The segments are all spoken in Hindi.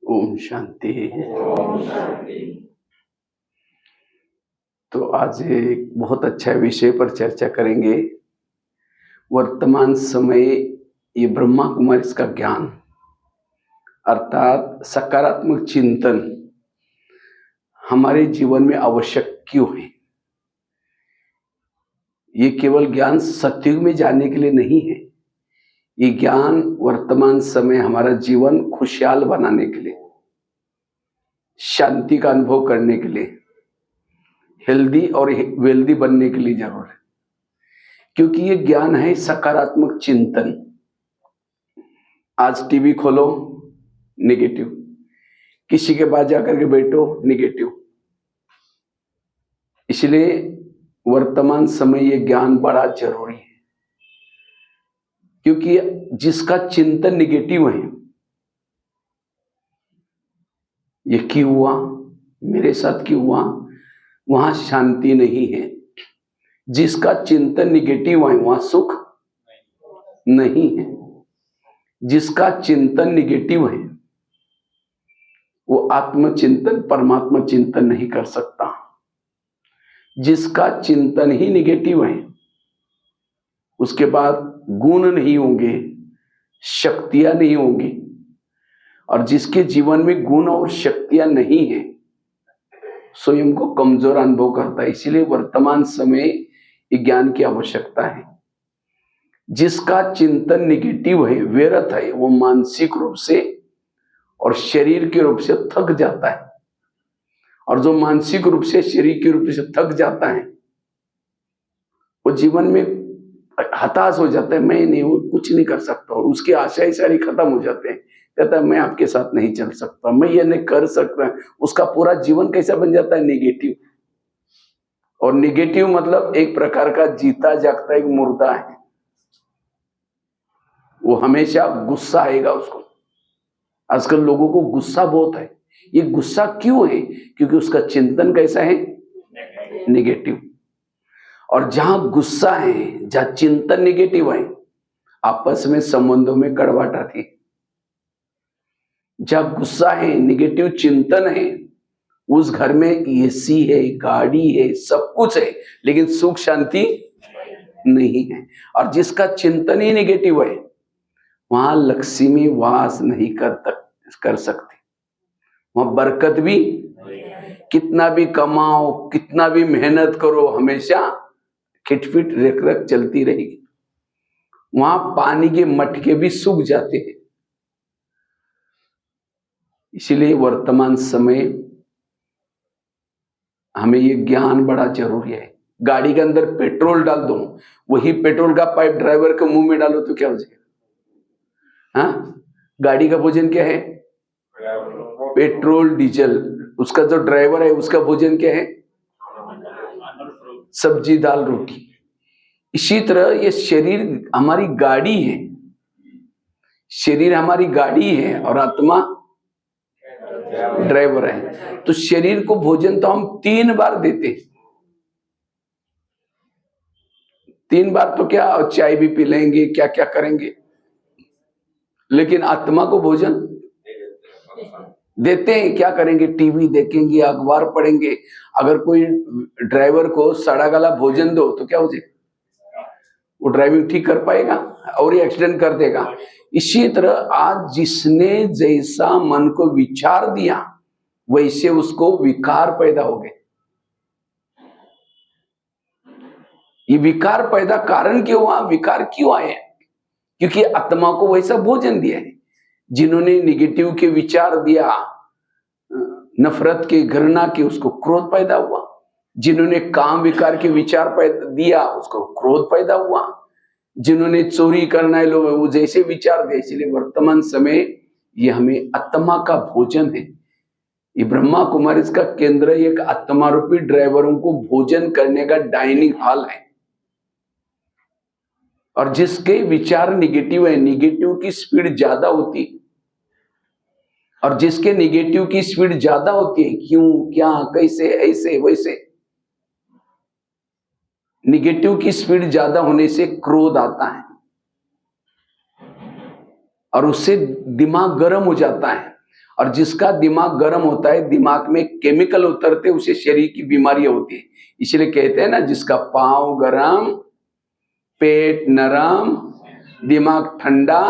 ओम शांति। तो आज एक बहुत अच्छा विषय पर चर्चा करेंगे। वर्तमान समय ये ब्रह्मा कुमारी का ज्ञान अर्थात सकारात्मक चिंतन हमारे जीवन में आवश्यक क्यों है। ये केवल ज्ञान सतयुग में जाने के लिए नहीं है, ये ज्ञान वर्तमान समय हमारा जीवन खुशहाल बनाने के लिए, शांति का अनुभव करने के लिए, हेल्दी और वेल्दी बनने के लिए जरूर है। क्योंकि ये ज्ञान है सकारात्मक चिंतन। आज टीवी खोलो नेगेटिव, किसी के पास जाकर के बैठो नेगेटिव। इसलिए वर्तमान समय ये ज्ञान बड़ा जरूरी है, क्योंकि जिसका चिंतन नेगेटिव है, ये क्यों हुआ, मेरे साथ क्यों हुआ, वहां शांति नहीं है। जिसका चिंतन नेगेटिव है वहां सुख नहीं है। जिसका चिंतन नेगेटिव है वो आत्मचिंतन परमात्मा चिंतन नहीं कर सकता। जिसका चिंतन ही नेगेटिव है उसके बाद गुण नहीं होंगे, शक्तियां नहीं होंगी। और जिसके जीवन में गुण और शक्तियां नहीं है स्वयं को कमजोर अनुभव करता है। इसलिए वर्तमान समय ज्ञान की आवश्यकता है। जिसका चिंतन नेगेटिव है, व्यर्थ है, वो मानसिक रूप से और शरीर के रूप से थक जाता है। और जो मानसिक रूप से शरीर के रूप से थक जाता है वो जीवन में हताश हो जाता है। मैं नहीं हूं, कुछ नहीं कर सकता, और उसकी आशाएं सारी खत्म हो जाते हैं। कहता है मैं आपके साथ नहीं चल सकता, मैं ये नहीं कर सकता। उसका पूरा जीवन कैसा बन जाता है, नेगेटिव। और नेगेटिव मतलब एक प्रकार का जीता जागता एक मुर्दा है। वो हमेशा गुस्सा आएगा उसको। आजकल लोगों को गुस्सा बहुत है। ये गुस्सा क्यों है? क्योंकि उसका चिंतन कैसा है, नेगेटिव। और जहां गुस्सा है, जहां चिंतन नेगेटिव है, आपस में संबंधों में कड़वाहट आती है। जहां गुस्सा है, नेगेटिव चिंतन है, उस घर में एसी है, गाड़ी है, सब कुछ है, लेकिन सुख शांति नहीं है। और जिसका चिंतन ही नेगेटिव है वहां लक्ष्मी वास नहीं कर सकती। वहां बरकत भी, कितना भी कमाओ, कितना भी मेहनत करो, हमेशा खिटपिट रेख रख चलती रहेगी। वहां पानी के मटके भी सूख जाते हैं। इसलिए वर्तमान समय हमें ये ज्ञान बड़ा जरूरी है। गाड़ी के अंदर पेट्रोल डाल दो, वही पेट्रोल का पाइप ड्राइवर के मुंह में डालो तो क्या हो जाएगा? हाँ, गाड़ी का भोजन क्या है? Petrol diesel. उसका जो ड्राइवर है उसका भोजन क्या है? सब्जी दाल रोटी। इसी तरह ये शरीर हमारी गाड़ी है, शरीर हमारी गाड़ी है और आत्मा ड्राइवर है। तो शरीर को भोजन तो हम 3 बार देते हैं। 3 बार तो क्या, चाय भी पी लेंगे, क्या क्या करेंगे, लेकिन आत्मा को भोजन देते हैं। क्या करेंगे? टीवी देखेंगे, अखबार पढ़ेंगे। अगर कोई ड्राइवर को सड़ा गला भोजन दो तो क्या हो जाएगा? वो ड्राइविंग ठीक कर पाएगा और ये एक्सीडेंट कर देगा। इसी तरह आज जिसने जैसा मन को विचार दिया वैसे उसको विकार पैदा हो गए। ये विकार पैदा कारण क्यों हुआ? विकार क्यों आए? क्योंकि आत्मा को वैसा भोजन दिया है। जिन्होंने निगेटिव के विचार दिया, नफरत के, घृणा के, उसको क्रोध पैदा हुआ। जिन्होंने काम विकार के विचार पैदा दिया उसको क्रोध पैदा हुआ। जिन्होंने चोरी करना है लोग, वो जैसे विचार दे। इसलिए वर्तमान समय ये हमें आत्मा का भोजन है। ये ब्रह्मा कुमारी का केंद्र एक आत्मा रूपी ड्राइवरों को भोजन करने का डाइनिंग हॉल है। और जिसके विचार निगेटिव है, निगेटिव की स्पीड ज्यादा होती है। और जिसके निगेटिव की स्पीड ज्यादा होती है, क्यों, क्या, कैसे, ऐसे वैसे, निगेटिव की स्पीड ज्यादा होने से क्रोध आता है और उससे दिमाग गर्म हो जाता है। और जिसका दिमाग गर्म होता है, दिमाग में केमिकल उतरते, उसे शरीर की बीमारियां होती है। इसलिए कहते हैं ना, जिसका पांव गरम, पेट नरम, दिमाग ठंडा,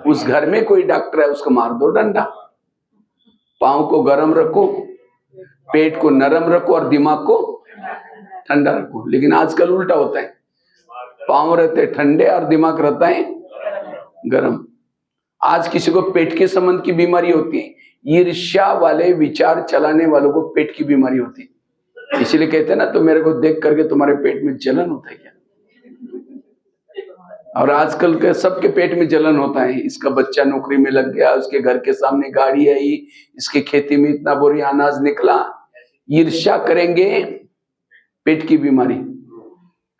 उस घर में कोई डॉक्टर है उसको मार दो डंडा। पांव को गरम रखो, पेट को नरम रखो और दिमाग को ठंडा रखो। लेकिन आजकल उल्टा होता है, पांव रहते ठंडे और दिमाग रहता है गरम। आज किसी को पेट के संबंध की बीमारी होती है, ईर्ष्या वाले विचार चलाने वालों को पेट की बीमारी होती है। इसलिए कहते हैं ना, तो मेरे को देख करके तुम्हारे पेट में जलन होता है क्या? और आजकल के सबके पेट में जलन होता है। इसका बच्चा नौकरी में लग गया, उसके घर के सामने गाड़ी आई, इसकी खेती में इतना बोरी अनाज निकला। ईर्ष्या करेंगे, पेट की बीमारी।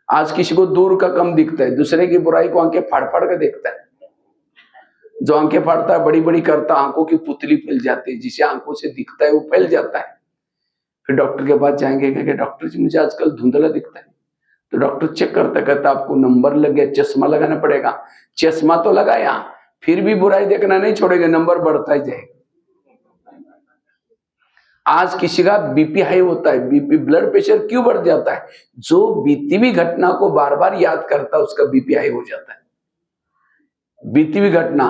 आज किसी को दूर का कम दिखता है, दूसरे की बुराई को आंखें फाड़ फाड़ कर देखता है। जो आंखें फाड़ता है, बड़ी बड़ी करता, आंखों की पुतली फैल जाती है। जिसे आंखों से दिखता है वो फैल जाता है। फिर डॉक्टर के पास जाएंगे, कहेंगे डॉक्टर जी मुझे आजकल धुंधला दिखता है। तो डॉक्टर चेक करता, कहता आपको नंबर लग गया, चश्मा लगाना पड़ेगा। चश्मा तो लगाया, फिर भी बुराई देखना नहीं छोड़ेगा, नंबर बढ़ता ही जाएगा। आज किसी का बीपी हाई होता है, बीपी ब्लड प्रेशर क्यों बढ़ जाता है? जो बीती हुई घटना को बार बार याद करता है, उसका बीपी हाई हो जाता है। बीती हुई घटना,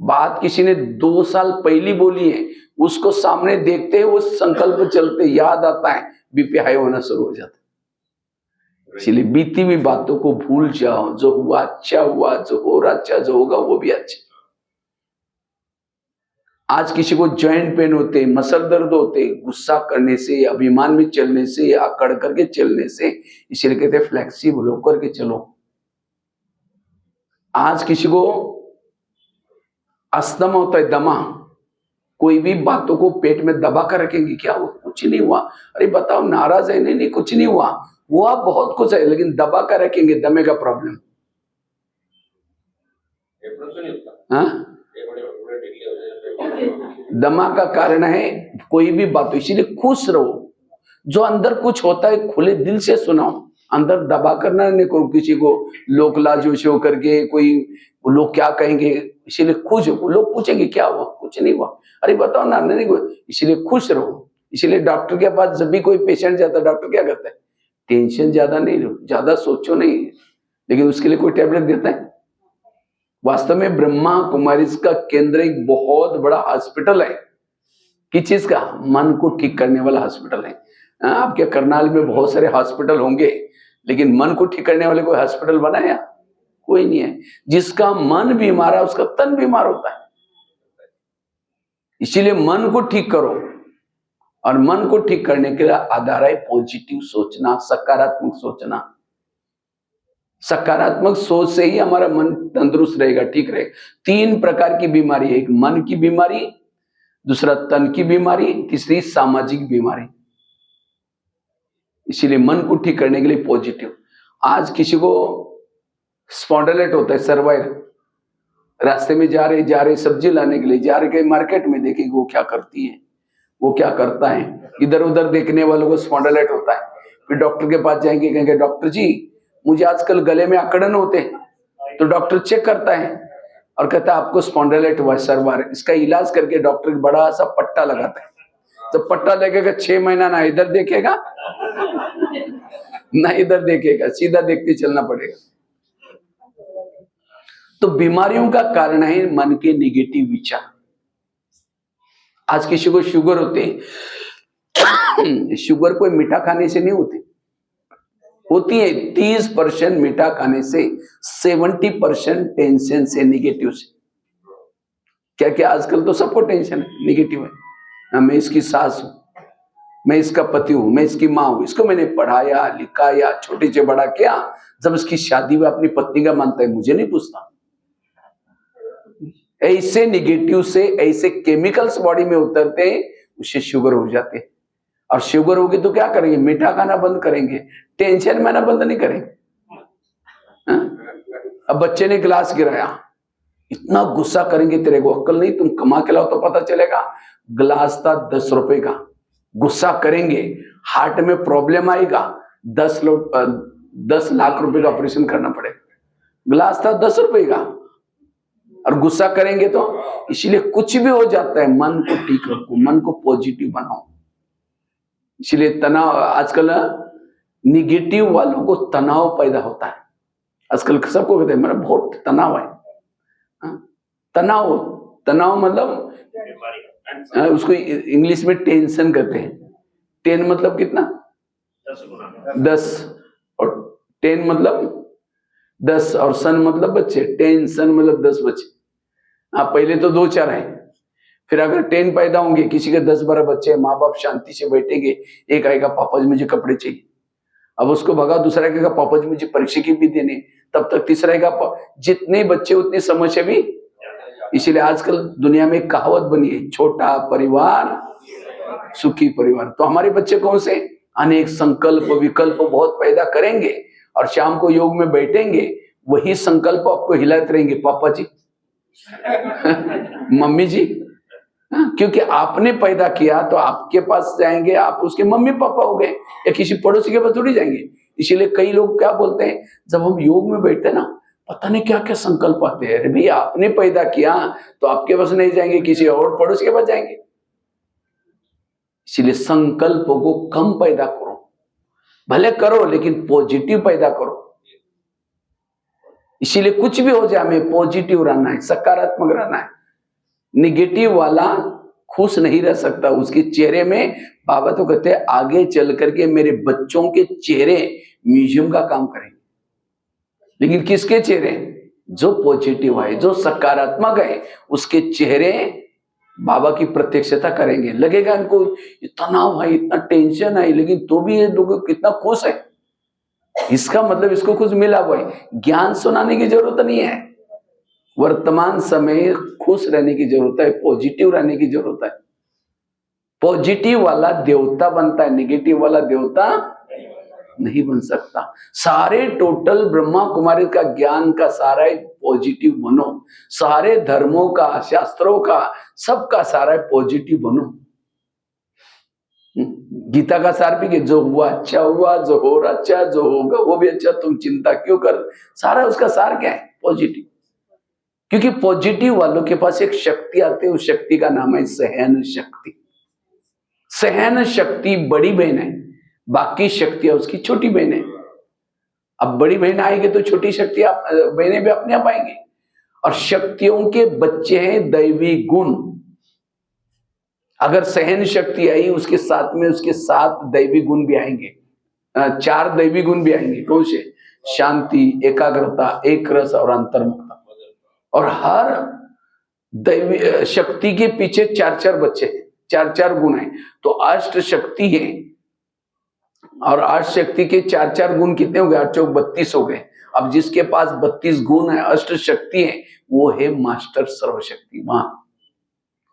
बात किसी ने 2 साल पहली बोली है, उसको सामने देखते वो संकल्प चलते याद आता है, बीपी हाई होना शुरू हो जाता है। इसलिए बीती हुई बातों को भूल जाओ। जो हुआ अच्छा हुआ, जो हो रहा अच्छा, जो होगा वो भी अच्छा। आज किसी को जॉइंट पेन होते, मसल दर्द होते, गुस्सा करने से, अभिमान में चलने से, अकड़ करके चलने से। इसलिए कहते फ्लेक्सिबल होकर के चलो। आज किसी को अस्थमा होता है, दमा, कोई भी बातों को पेट में दबा कर रखेंगे, क्या हुआ? कुछ नहीं हुआ। अरे बताओ, नाराज है? नहीं कुछ नहीं हुआ, हुआ बहुत कुछ है, लेकिन दबा कर रखेंगे, दमे का प्रॉब्लम। हाँ, दमा का कारण है कोई भी बात। इसीलिए खुश रहो। जो अंदर कुछ होता है खुले दिल से सुनाओ, अंदर दबा करना नहीं करो, किसी को लोक लाजोश हो करके, कोई लोग क्या कहेंगे, इसीलिए खुश हो। लोग पूछेंगे क्या हुआ? कुछ नहीं हुआ। अरे बताओ ना, नहीं हुआ। इसीलिए खुश रहो। इसीलिए डॉक्टर के पास जब भी कोई पेशेंट जाता है, डॉक्टर क्या करता है? टेंशन ज्यादा नहीं लो, ज्यादा सोचो नहीं, लेकिन उसके लिए कोई टैबलेट देता है? वास्तव में ब्रह्मा कुमारी का केंद्र एक बहुत बड़ा हॉस्पिटल है। किस चीज का? मन को ठीक करने वाला हॉस्पिटल है। आपके करनाल में बहुत सारे हॉस्पिटल होंगे, लेकिन मन को ठीक करने वाले कोई हॉस्पिटल बनाया? कोई नहीं है। जिसका मन बीमार है उसका तन बीमार होता है। इसीलिए मन को ठीक करो, और मन को ठीक करने के लिए आधार है पॉजिटिव सोचना, सकारात्मक सोचना। सकारात्मक सोच से ही हमारा मन तंदुरुस्त रहेगा, ठीक रहेगा। 3 प्रकार की बीमारी है, एक मन की बीमारी, दूसरा तन की बीमारी, तीसरी सामाजिक बीमारी। इसीलिए मन को ठीक करने के लिए पॉजिटिव। आज किसी को स्पॉन्डिलाइट होता है, सर्वाइवल, रास्ते में जा रहे सब्जी लाने के लिए जा रहे, कहीं मार्केट में देखेंगे वो क्या करती है, वो क्या करता है, इधर उधर देखने वालों को स्पॉन्डिलाइट होता है। फिर डॉक्टर के पास जाएंगे, कहेंगे डॉक्टर जी मुझे आजकल गले में अकड़न होते हैं। तो डॉक्टर चेक करता है और कहता है आपको स्पॉन्डिलाइट हुआ है, सर्वाइवल। इसका इलाज करके डॉक्टर बड़ा सा पट्टा लगाता है। तो पट्टा लगेगा 6 महीना, ना इधर देखेगा ना इधर देखेगा, सीधा देखते चलना पड़ेगा। तो बीमारियों का कारण है मन के निगेटिव विचार। आज किसी को शुगर होते हैं, शुगर कोई मीठा खाने से नहीं होती है। 30% मीठा खाने से, 70% टेंशन से, निगेटिव से। क्या क्या आजकल तो सबको टेंशन है, निगेटिव है। मैं इसकी सास हूं, मैं इसका पति हूं, मैं इसकी मां हूं, इसको मैंने पढ़ाया लिखाया, छोटे से बड़ा किया, जब इसकी शादी हुई अपनी पत्नी का मानता है, मुझे नहीं पूछता। ऐसे निगेटिव से ऐसे केमिकल्स बॉडी में उतरते हैं, उससे शुगर हो जाते हैं। और शुगर होगी तो क्या करेंगे? मीठा खाना बंद करेंगे, टेंशन में ना बंद नहीं करेंगे। अब बच्चे ने गिलास गिराया, इतना गुस्सा करेंगे, तेरे को अक्ल नहीं, तुम कमा के लाओ तो पता चलेगा। गिलास था 10 रुपए का, गुस्सा करेंगे, हार्ट में प्रॉब्लम आएगा, 10 लाख रुपए का ऑपरेशन करना पड़ेगा। गिलास था 10 रुपए का, और गुस्सा करेंगे तो, इसलिए कुछ भी हो जाता है मन को ठीक रखो, मन को पॉजिटिव बनाओ। इसलिए तनाव, आजकल निगेटिव वालों को तनाव पैदा होता है। आजकल सबको कहते हैं मेरा बहुत तनाव है। तनाव, तनाव मतलब उसको इंग्लिश में टेंशन कहते हैं। 10 मतलब कितना? 10, और 10 मतलब 10, और सन मतलब बच्चे। टेंशन मतलब 10 बच्चे। पहले तो 2-4 है, फिर अगर 10 पैदा होंगे, किसी के 10-12 बच्चे, माँ बाप शांति से बैठेंगे, एक आएगा पापा जी मुझे कपड़े चाहिए, अब उसको भगा, दूसरा कहेगा पापा जी मुझे परीक्षा की भी देने, तब तक तीसरा कहेगा, जितने बच्चे उतनी समस्या भी। इसीलिए आजकल दुनिया में एक कहावत बनी है, छोटा परिवार सुखी परिवार। तो हमारे बच्चे कौन से अनेक संकल्प विकल्प बहुत पैदा करेंगे, और शाम को योग में बैठेंगे, वही संकल्प आपको हिलाते रहेंगे, पापा जी मम्मी जी, क्योंकि आपने पैदा किया तो आपके पास जाएंगे, आप उसके मम्मी पापा हो गए, या किसी पड़ोसी के पास थोड़ी जाएंगे। इसीलिए कई लोग क्या बोलते हैं, जब हम योग में बैठते हैं ना, पता नहीं क्या क्या संकल्प आते हैं। अरे भैया आपने पैदा किया तो आपके पास नहीं जाएंगे, किसी और पड़ोसी के पास जाएंगे। इसलिए संकल्पों को कम पैदा करो, भले करो लेकिन पॉजिटिव पैदा करो। इसीलिए कुछ भी हो जाए हमें पॉजिटिव रहना है, सकारात्मक रहना है। निगेटिव वाला खुश नहीं रह सकता, उसके चेहरे में, बाबा तो कहते हैं आगे चल करके मेरे बच्चों के चेहरे म्यूजियम का काम करेंगे। लेकिन किसके चेहरे? जो पॉजिटिव है, जो सकारात्मक है, उसके चेहरे बाबा की प्रत्यक्षता करेंगे। लगेगा इनको तनाव है, इतना टेंशन है, लेकिन तो भी ये लोग कितना खुश है, इसका मतलब इसको कुछ मिला हुआ है। ज्ञान सुनाने की जरूरत नहीं है, वर्तमान समय खुश रहने की जरूरत है, पॉजिटिव रहने की जरूरत है। पॉजिटिव वाला देवता बनता है, नेगेटिव वाला देवता नहीं बन सकता। सारे टोटल ब्रह्मा कुमारी का ज्ञान का सारा पॉजिटिव बनो, सारे धर्मों का, शास्त्रों का, सबका सारा पॉजिटिव बनो। गीता का सार भी, जो हुआ अच्छा हुआ, जो हो रहा अच्छा, जो होगा वो भी अच्छा, तुम चिंता क्यों कर। सारा उसका सार क्या है? पॉजिटिव। क्योंकि पॉजिटिव वालों के पास एक शक्ति आती है, उस शक्ति का नाम है सहन शक्ति। सहन शक्ति बड़ी बहन है, बाकी शक्तियां उसकी छोटी बहन है। अब बड़ी बहन आएगी तो छोटी शक्तियां बहनें भी अपने आप आएंगी। और शक्तियों के बच्चे हैं दैवी गुण। अगर सहन शक्ति आई, उसके साथ में उसके 7 दैवी गुण भी आएंगे, 4 दैवी गुण भी आएंगे। कौन से? शांति, एकाग्रता, एक रस और अंतर्मुखता। और हर दैवी शक्ति के पीछे 4-4 बच्चे हैं, 4-4 गुण हैं। तो अष्ट शक्ति है, और 8 शक्ति के 4-4 गुण कितने हो गए? 8 चौक 32 हो गए। अब जिसके पास 32 गुण है, अष्ट शक्ति है, वो है मास्टर सर्वशक्ति मां।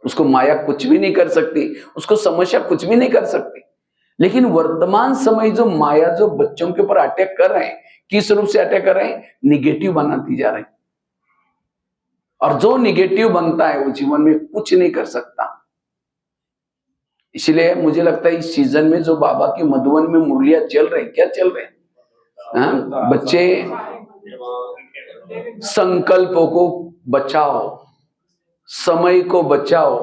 उसको माया कुछ भी नहीं कर सकती, उसको समस्या कुछ भी नहीं कर सकती। लेकिन वर्तमान समय जो माया जो बच्चों के ऊपर अटैक कर रहे हैं, किस रूप से अटैक कर रहे हैं? निगेटिव बनाती जा रहे हैं। और जो निगेटिव बनता है वो जीवन में कुछ नहीं कर सकता। इसलिए मुझे लगता है इस सीजन में जो बाबा की मधुबन में मुरलियां चल रहे हैं, क्या चल रहे हैं? बच्चे संकल्पों को बचाओ, समय को बचाओ,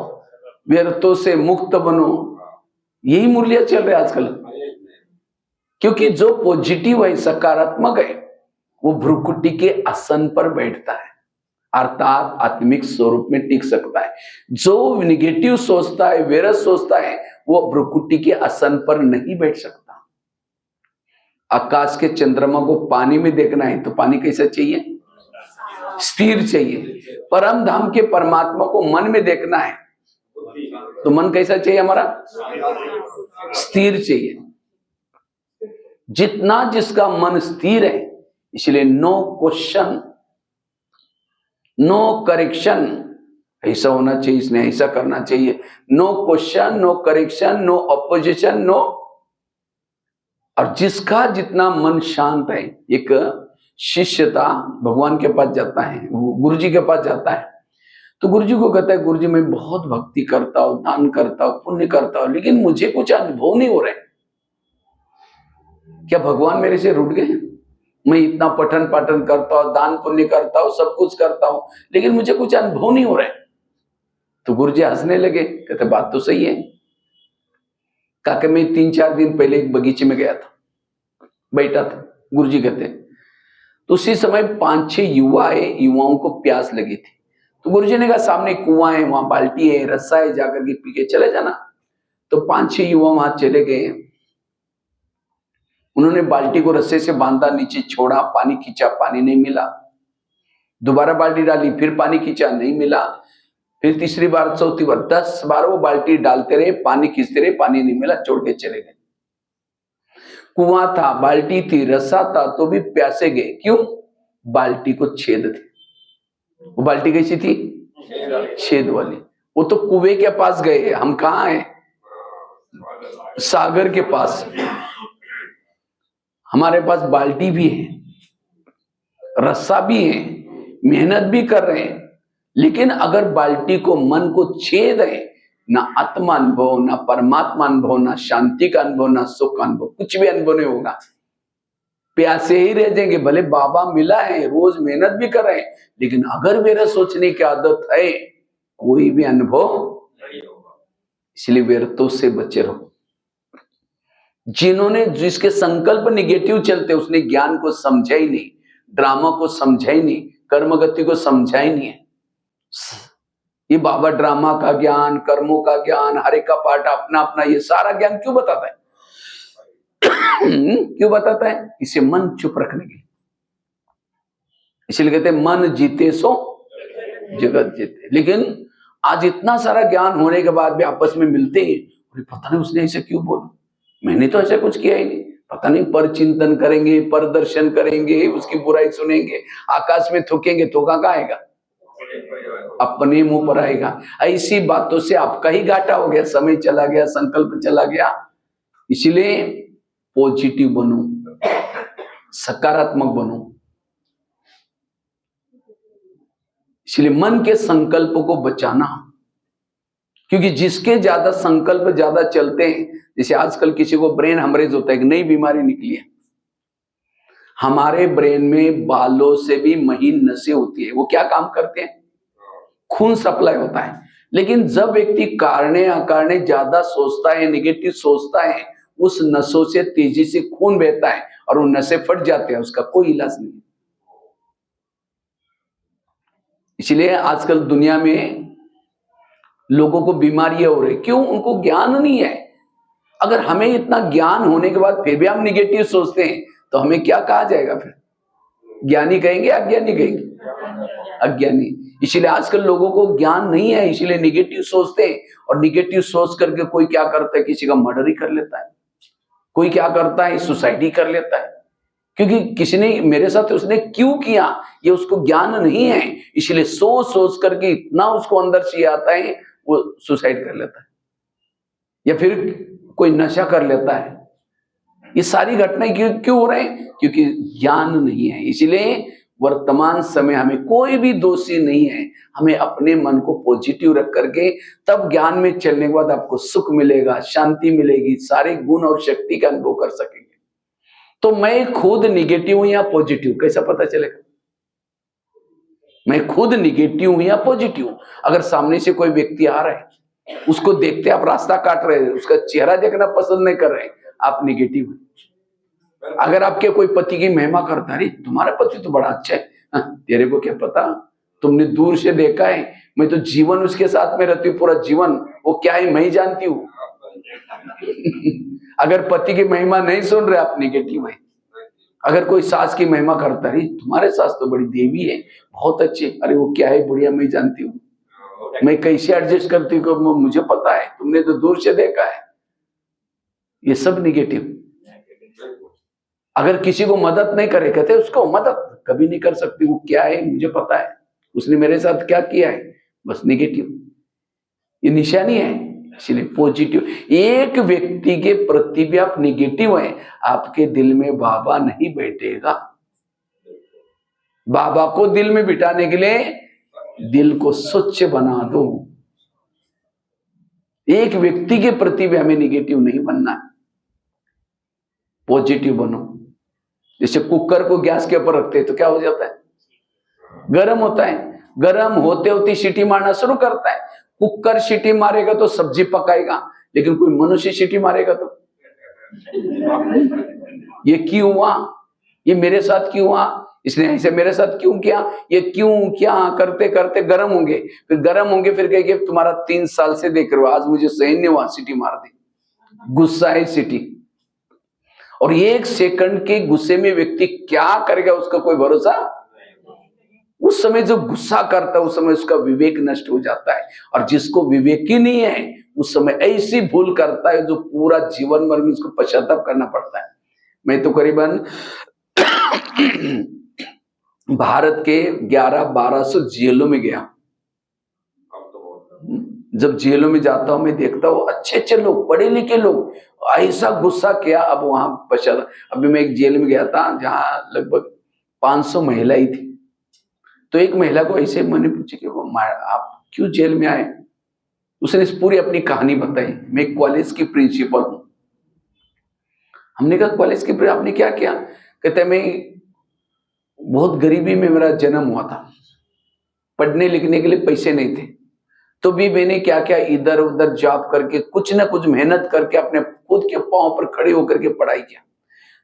व्यर्थों से मुक्त बनो, यही मुरलियां चल रहे हैं आजकल। क्योंकि जो पॉजिटिव है, सकारात्मक है, वो भ्रुकुटी के आसन पर बैठता है, अर्थात आत्मिक स्वरूप में टिक सकता है। जो निगेटिव सोचता है, वैरस सोचता है, वो भ्रुकुटी के आसन पर नहीं बैठ सकता। आकाश के चंद्रमा को पानी में देखना है तो पानी कैसा चाहिए? स्थिर चाहिए। परम धाम के परमात्मा को मन में देखना है तो मन कैसा चाहिए? हमारा स्थिर चाहिए। जितना जिसका मन स्थिर है, इसलिए नो क्वेश्चन, नो करेक्शन, ऐसा होना चाहिए, इसने ऐसा करना चाहिए, no question, no correction, no opposition, no. और जिसका जितना मन शांत है, एक शिष्यता भगवान के पास जाता है, गुरु जी के पास जाता है, तो गुरु जी को कहता है, गुरु जी मैं बहुत भक्ति करता हूं, दान करता हूं, पुण्य करता हूं, लेकिन मुझे कुछ अनुभव नहीं हो रहा है। क्या भगवान मेरे से रूठ गए? मैं इतना पठन पाठन करता हूँ, दान पुण्य करता हूँ, सब कुछ करता हूँ, लेकिन मुझे कुछ अनुभव नहीं हो रहा है। तो गुरुजी हंसने लगे, कहते बात तो सही है। कहा कि मैं 3-4 दिन पहले एक बगीचे में गया था, बैठा था। गुरुजी कहते तो उसी समय 5-6 युवा आए, युवाओं को प्यास लगी थी। तो गुरुजी ने कहा सामने कुआं है, वहां बाल्टी है, रस्सा है, जाकर के पी के चले जाना। तो 5-6 युवा वहां चले गए। उन्होंने बाल्टी को रस्से से बांधा, नीचे छोड़ा, पानी खींचा, पानी नहीं मिला। दोबारा बाल्टी डाली, फिर पानी खींचा, नहीं मिला। फिर तीसरी बार, चौथी बार, 10 बार वो बाल्टी डालते रहे, पानी खींचते रहे, पानी नहीं मिला, छोड़ के चले गए। कुआं था, बाल्टी थी, रस्सा था, तो भी प्यासे गए। क्यों? बाल्टी को छेद थे। वो बाल्टी कैसी थी? छेद वाली। वो तो कुएं के पास गए, हम कहाँ हैं? सागर के पास। हमारे पास बाल्टी भी है, रस्सा भी है, मेहनत भी कर रहे हैं, लेकिन अगर बाल्टी को, मन को छेद है, ना आत्मा अनुभव, ना परमात्मा अनुभव, ना शांति का अनुभव, ना सुख का अनुभव, कुछ भी अनुभव नहीं होगा। प्यासे ही रह जाएंगे। भले बाबा मिला है, रोज मेहनत भी कर रहे हैं, लेकिन अगर मेरा सोचने की आदत है, कोई भी अनुभव नहीं होगा। इसलिए व्यर्थों से बचे रहो। जिन्होंने, जिसके संकल्प निगेटिव चलते, उसने ज्ञान को समझा ही नहीं, ड्रामा को समझा ही नहीं, कर्मगति को समझा ही नहीं है। ये बाबा ड्रामा का ज्ञान, कर्मों का ज्ञान, हरे का पाठ, अपना अपना, ये सारा ज्ञान क्यों बताता है? क्यों बताता है? इसे मन चुप रखने के लिए। इसलिए कहते हैं मन जीते सो जगत जीते। लेकिन आज इतना सारा ज्ञान होने के बाद भी आपस में मिलते हैं, पता नहीं उसने ऐसे क्यों बोला, मैंने तो ऐसा कुछ किया ही नहीं। पता नहीं, पर चिंतन करेंगे, पर दर्शन करेंगे, उसकी बुराई सुनेंगे, आकाश में थूकेंगे तो कहाँ आएगा? अपने मुंह पर आएगा। ऐसी बातों से आपका ही घाटा हो गया, समय चला गया, संकल्प चला गया। इसलिए पॉजिटिव बनो, सकारात्मक बनो। इसलिए मन के संकल्प को बचाना, क्योंकि जिसके ज्यादा संकल्प ज्यादा चलते हैं, जैसे आजकल किसी को ब्रेन हेमरेज होता है, एक नई बीमारी निकली है। हमारे ब्रेन में बालों से भी महीन नसें होती है, वो क्या काम करते हैं? खून सप्लाई होता है। लेकिन जब व्यक्ति कारणे अकारणे ज्यादा सोचता है, नेगेटिव सोचता है, उस नसों से तेजी से खून बहता है और वो नसें फट जाते हैं, उसका कोई इलाज नहीं। इसलिए आजकल दुनिया में लोगों को बीमारियां हो रही, क्यों? उनको ज्ञान नहीं है। अगर हमें इतना ज्ञान होने के बाद फिर भी हम निगेटिव सोचते हैं, तो हमें क्या कहा जाएगा फिर? ज्ञानी कहेंगे, अज्ञानी कहेंगे? अज्ञानी। इसलिए आजकल लोगों को ज्ञान नहीं है, इसलिए निगेटिव सोचते हैं। और निगेटिव सोच करके कोई क्या करता है? किसी का मर्डर ही कर लेता है, कोई क्या करता है? सुसाइड ही कर लेता है। क्योंकि किसी ने मेरे साथ, उसने क्यों किया, ये उसको ज्ञान नहीं है। इसलिए सोच सोच करके इतना उसको अंदर से आता है, वो सुसाइड कर लेता है, या फिर कोई नशा कर लेता है। ये सारी घटनाएं क्यों हो रहे हैं? क्योंकि ज्ञान नहीं है। इसलिए वर्तमान समय हमें कोई भी दोषी नहीं है। हमें अपने मन को पॉजिटिव रख करके, तब ज्ञान में चलने के बाद आपको सुख मिलेगा, शांति मिलेगी, सारे गुण और शक्ति का अनुभव कर सकेंगे। तो मैं खुद निगेटिव हूं या पॉजिटिव, कैसा पता चलेगा? मैं खुद निगेटिव हूं या पॉजिटिव हूं? अगर सामने से कोई व्यक्ति आ रहा है, उसको देखते आप रास्ता काट रहे हैं, उसका चेहरा देखना पसंद नहीं कर रहे हैं, आप निगेटिव हैं। अगर आपके कोई पति की महिमा करता है, तुम्हारा पति तो बड़ा अच्छा है, तेरे को क्या पता, तुमने दूर से देखा है, मैं तो जीवन उसके साथ में रहती हूँ, पूरा जीवन, वो क्या है मैं ही जानती हूँ। अगर पति की महिमा नहीं सुन रहे, आप निगेटिव है। अगर कोई सास की महिमा करता है, तुम्हारे सास तो बड़ी देवी है, बहुत अच्छी, अरे वो क्या है बुढ़िया मैं जानती हूँ, मैं कैसे एडजस्ट करती हूँ मुझे पता है, तुमने तो दूर से देखा है। ये सब निगेटिव। अगर किसी को मदद नहीं करे, कहते उसको मदद कभी नहीं कर सकती, वो क्या है मुझे पता है, उसने मेरे साथ क्या किया है, बस निगेटिव। ये निशानी है। इसलिए पॉजिटिव। एक व्यक्ति के प्रति भी आप निगेटिव हैं, आपके दिल में बाबा नहीं बैठेगा। बाबा को दिल में बिठाने के लिए दिल को स्वच्छ बना दो। एक व्यक्ति के प्रति भी हमें निगेटिव नहीं बनना है, पॉजिटिव बनो। जैसे कुकर को गैस के ऊपर रखते हैं तो क्या हो जाता है, गर्म होता है। गर्म होते होते सीटी मारना शुरू करता है। कुकर सीटी मारेगा तो सब्जी पकाएगा, लेकिन कोई मनुष्य सीटी मारेगा तो ये क्यों हुआ, ये मेरे साथ क्यों हुआ, इसने ऐसे मेरे साथ क्यों किया, ये क्यों क्या करते करते गर्म होंगे, फिर गर्म होंगे, फिर कहेंगे तुम्हारा 3 साल से देख रहे हो, आज मुझे सहन नहीं हुआ, सीटी मार दी। गुस्सा है सीटी। और 1 सेकंड के गुस्से में व्यक्ति क्या करेगा उसका कोई भरोसा। उस समय जो गुस्सा करता है उस समय उसका विवेक नष्ट हो जाता है, और जिसको विवेक ही नहीं है उस समय ऐसी भूल करता है जो पूरा जीवन भर में उसको पश्चाताप करना पड़ता है। मैं तो करीबन भारत के 1100-1200 जेलों में गया। जब जेलों में जाता हूं मैं देखता हूं अच्छे अच्छे लोग, पढ़े लिखे लोग, ऐसा गुस्सा किया। अब वहां पश्चाताप, अभी मैं एक जेल में गया था जहां लगभग 500 महिलाएं थी। तो एक महिला को ऐसे मैंने पूछा कि आप क्यों जेल में आए। उसने पूरी अपनी कहानी बताई। मैं कॉलेज की प्रिंसिपल हूं। हमने कहा कॉलेज की आपने क्या किया। कहते मैं बहुत गरीबी में मेरा जन्म हुआ था, पढ़ने लिखने के लिए पैसे नहीं थे, तो भी मैंने क्या क्या इधर उधर जॉब करके कुछ ना कुछ मेहनत करके अपने खुद के पांव पर खड़े होकर के पढ़ाई किया।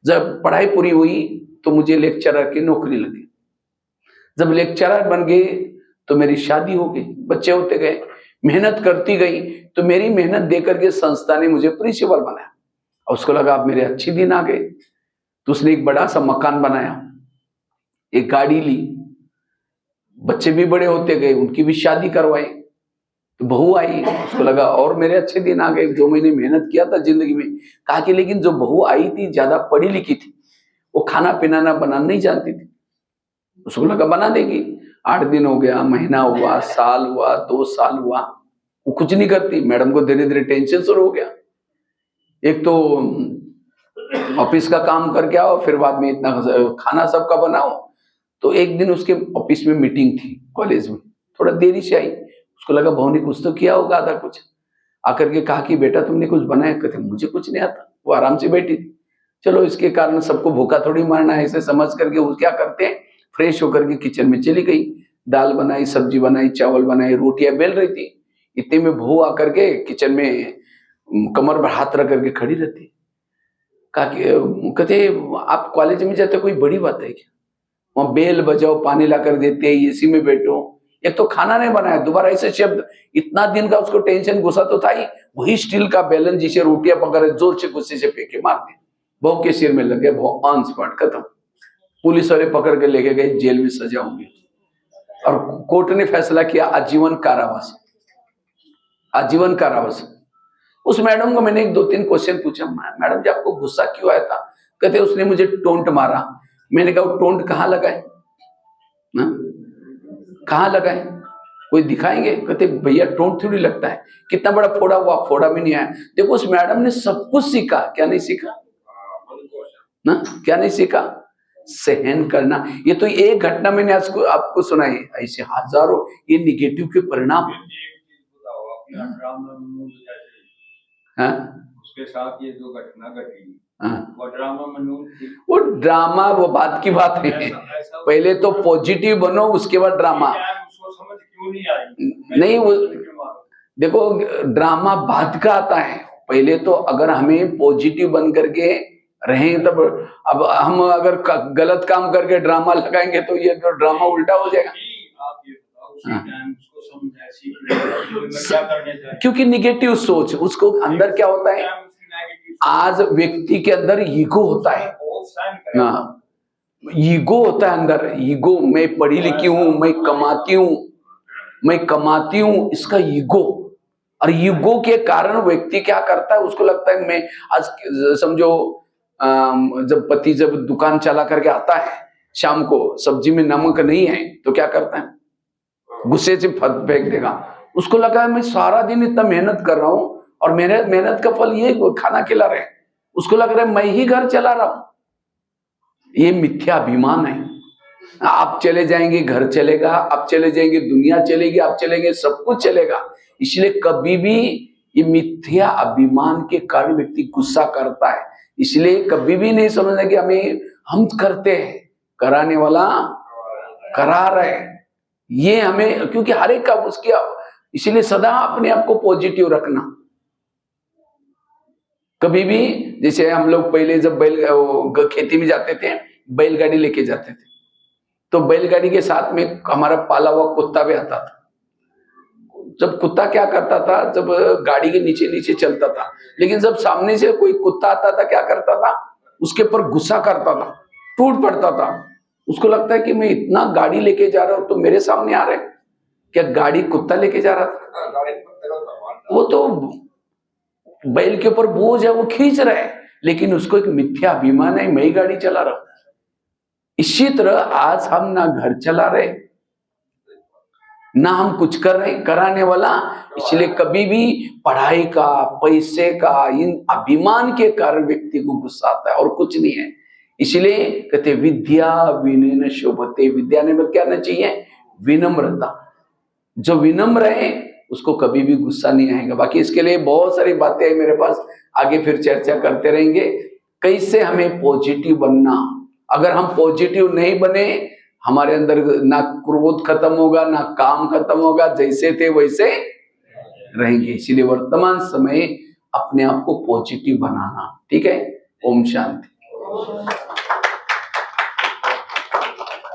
जब पढ़ाई पूरी हुई तो मुझे लेक्चरर की नौकरी लगी। जब लेक्चरर बन गए तो मेरी शादी हो गई, बच्चे होते गए, मेहनत करती गई, तो मेरी मेहनत देकर के संस्था ने मुझे प्रिंसिपल बनाया। और उसको लगा अब मेरे अच्छे दिन आ गए, तो उसने एक बड़ा सा मकान बनाया, एक गाड़ी ली, बच्चे भी बड़े होते गए, उनकी भी शादी करवाई, तो बहू आई। उसको लगा और मेरे अच्छे दिन आ गए, जो मैंने मेहनत किया था जिंदगी में। कहा कि लेकिन जो बहू आई थी ज्यादा पढ़ी लिखी थी, वो खाना पीना बनाना नहीं जानती थी। उसको लगा बना देगी। 8 दिन हो गया, महीना हुआ, साल हुआ, 2 साल हुआ, वो कुछ नहीं करती। मैडम को धीरे धीरे टेंशन शुरू हो गया। एक तो ऑफिस का काम करके आओ, फिर बाद में इतना खाना सबका बनाओ। तो एक दिन उसके ऑफिस में मीटिंग थी कॉलेज में, थोड़ा देरी से आई। उसको लगा बहू ने कुछ तो किया होगा आधा कुछ। आकर के कहा कि बेटा तुमने कुछ बनाया। कहते मुझे कुछ नहीं आता। वो आराम से बैठी थी। चलो इसके कारण सबको भूखा थोड़ी मारना है, ऐसे समझ करके वो क्या करते हैं, फ्रेश होकर के किचन में चली गई, दाल बनाई, सब्जी बनाई, चावल बनाई, रोटियां बेल रही थी। इतने में बहू आकर के किचन में कमर पर हाथ रख करके खड़ी रहती। कहते आप कॉलेज में जाते कोई बड़ी बात है क्या, वहां बेल बजाओ, पानी ला कर देते, एसी में बैठो, एक तो खाना नहीं बनाया, दोबारा ऐसे शब्द। इतना दिन का उसको टेंशन, गुस्सा तो था ही। वही स्टील का बेलन जिसे रोटियां पकड़ जोर से गुस्से से फेंके मार दे, बहू के सिर में लगे, बहू ऑन स्पॉट खत्म। पुलिस वाले पकड़ के लेके गए, जेल में सजा होगी। और कोर्ट ने फैसला किया आजीवन कारावास, आजीवन कारावास। उस मैडम को मैंने 1-2-3 क्वेश्चन पूछा, मैडम जी आपको गुस्सा क्यों आया था। कहते उसने मुझे टोंट मारा। मैंने कहा वो टोंट कहाँ लगा है, कहाँ लगा है, कोई दिखाएंगे। कहते भैया टोंट थोड़ी लगता है, कितना बड़ा फोड़ा हुआ, फोड़ा भी नहीं आया। देखो उस मैडम ने सब कुछ सीखा, क्या नहीं सीखा ना, क्या नहीं सीखा, सहन करना। ये तो एक घटना मैंने आज को आपको सुनाई, ऐसे हजारों ये निगेटिव के परिणाम। हाँ? उसके साथ ये जो घटना घटी, हाँ? वो ड्रामा वो बात की बात है। पहले तो पॉजिटिव बनो, उसके बाद ड्रामा। उसको समझ क्यों नहीं आई, नहीं वो देखो ड्रामा बाद का आता है। पहले तो अगर हमें पॉजिटिव बन करके रहें तब। अब हम अगर गलत काम करके ड्रामा लगाएंगे तो ये जो ड्रामा उल्टा हो जाएगा। आप ये बताओ उसी टाइम उसको समझाया क्योंकि निगेटिव सोच उसको अंदर क्या होता है, आज व्यक्ति के अंदर ईगो होता है ना, ईगो होता है अंदर, ईगो। मैं पढ़ी लिखी हूं, मैं कमाती हूं, मैं कमाती हूं, इसका ईगो। और ईगो के कारण व्यक्ति क्या करता है, उसको लगता है मैं आज समझो जब पति जब दुकान चला करके आता है, शाम को सब्जी में नमक नहीं है तो क्या करता है, गुस्से से फेंक देगा। उसको लगा है मैं सारा दिन इतना मेहनत कर रहा हूं और मेरे मेहनत का फल ये खाना खिला रहे। उसको लग रहा है मैं ही घर चला रहा हूं। ये मिथ्या अभिमान है। आप चले जाएंगे घर चलेगा, आप चले जाएंगे दुनिया चलेगी, आप चलेंगे सब कुछ चलेगा। इसलिए कभी भी ये मिथ्या अभिमान के कारण व्यक्ति गुस्सा करता है। इसलिए कभी भी नहीं समझना कि हम करते हैं, कराने वाला करा रहे हैं। ये हमें, क्योंकि हर एक का उसकी, इसलिए सदा अपने आप को पॉजिटिव रखना। कभी भी, जैसे हम लोग पहले जब खेती में जाते थे, बैलगाड़ी लेके जाते थे, तो बैलगाड़ी के साथ में हमारा पाला हुआ कुत्ता भी आता था। जब कुत्ता क्या करता था, जब गाड़ी के नीचे नीचे चलता था, लेकिन जब सामने से कोई कुत्ता आता था, क्या करता था, उसके ऊपर गुस्सा करता था, टूट पड़ता था। उसको लगता है कि मैं इतना गाड़ी लेके जा रहा हूं तो मेरे सामने आ रहे, क्या गाड़ी कुत्ता लेके जा रहा था? वो तो बैल के ऊपर बोझ है, वो खींच रहा है, लेकिन उसको एक मिथ्या अभिमान है, मैं ही गाड़ी चला रहा हूं। इसी तरह आज हम ना घर चला रहे, ना हम कुछ कर रहे, कराने वाला। इसलिए कभी भी पढ़ाई का, पैसे का, इन अभिमान के कारण व्यक्ति को गुस्सा आता है, और कुछ नहीं है। इसलिए कहते विद्या विनयन शोभते, विद्या में क्या आना चाहिए, विनम्रता। जो विनम्र है उसको कभी भी गुस्सा नहीं आएगा। बाकी इसके लिए बहुत सारी बातें हैं मेरे पास, आगे फिर चर्चा करते रहेंगे। कैसे हमें पॉजिटिव बनना, अगर हम पॉजिटिव नहीं बने, हमारे अंदर ना क्रोध खत्म होगा, ना काम खत्म होगा, जैसे थे वैसे रहेंगे। इसीलिए वर्तमान समय अपने आप को पॉजिटिव बनाना, ठीक है। ओम शांति।